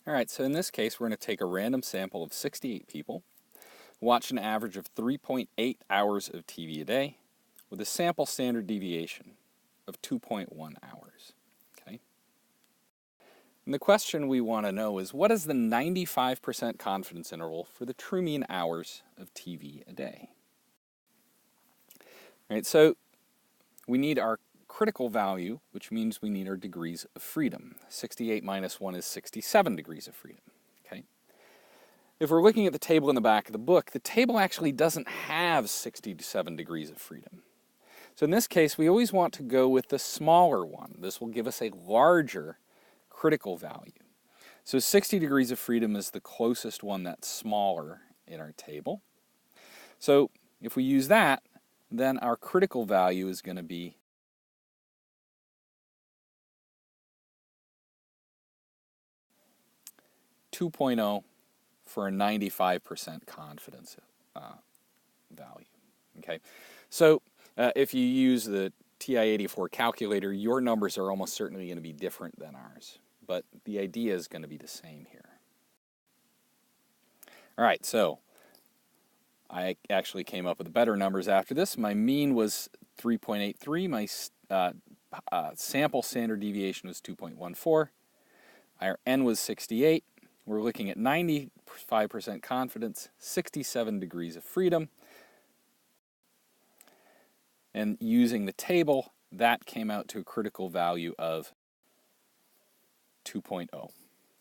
All right, so in this case, we're going to take a random sample of 68 people, watch an average of 3.8 hours of TV a day, with a sample standard deviation of 2.1 hours. Okay? And the question we want to know is, what is the 95% confidence interval for the true mean hours of TV a day? All right, so we need our critical value, which means we need our degrees of freedom. 68 minus 1 is 67 degrees of freedom. Okay? If we're looking at the table in the back of the book, the table actually doesn't have 67 degrees of freedom. So in this case, we always want to go with the smaller one. This will give us a larger critical value. So 60 degrees of freedom is the closest one that's smaller in our table. So if we use that, then our critical value is going to be 2.0 for a 95% confidence value. Okay, so if you use the TI-84 calculator, your numbers are almost certainly going to be different than ours, but the idea is going to be the same here. All right, so I actually came up with better numbers after this. My mean was 3.83. My sample standard deviation was 2.14. Our n was 68. We're looking at 95% confidence, 67 degrees of freedom. And using the table, that came out to a critical value of 2.0.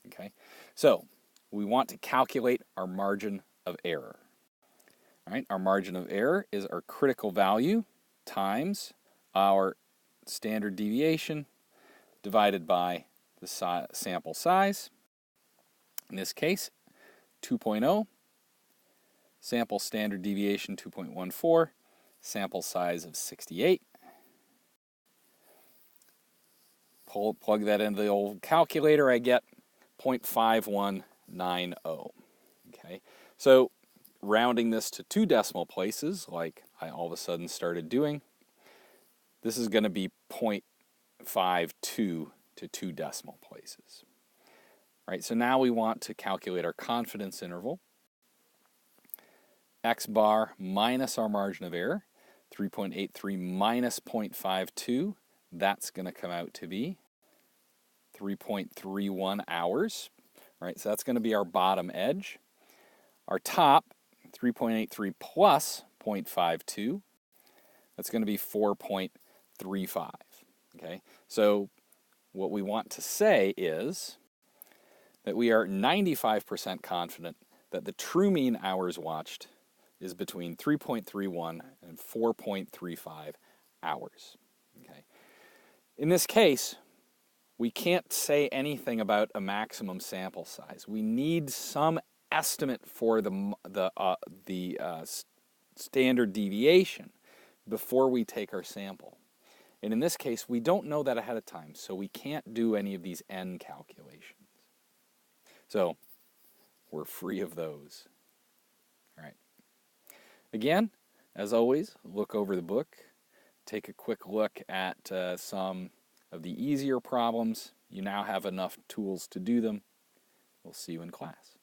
Okay? So we want to calculate our margin of error. All right? Our margin of error is our critical value times our standard deviation divided by the sample size. In this case, 2.0, sample standard deviation 2.14, sample size of 68. Plug that into the old calculator, I get 0.5190. Okay, so rounding this to 2 decimal places, like I all of a sudden started doing, this is going to be 0.52 to 2 decimal places. Right, so now we want to calculate our confidence interval. X bar minus our margin of error, 3.83 minus 0.52, that's going to come out to be 3.31 hours. All right, so that's going to be our bottom edge. Our top, 3.83 plus 0.52, that's going to be 4.35. Okay, so what we want to say is that we are 95% confident that the true mean hours watched is between 3.31 and 4.35 hours. Okay. In this case, we can't say anything about a maximum sample size. We need some estimate for the standard deviation before we take our sample. And in this case, we don't know that ahead of time, so we can't do any of these n calculations. So we're free of those. All right. Again, as always, look over the book. Take a quick look at some of the easier problems. You now have enough tools to do them. We'll see you in class.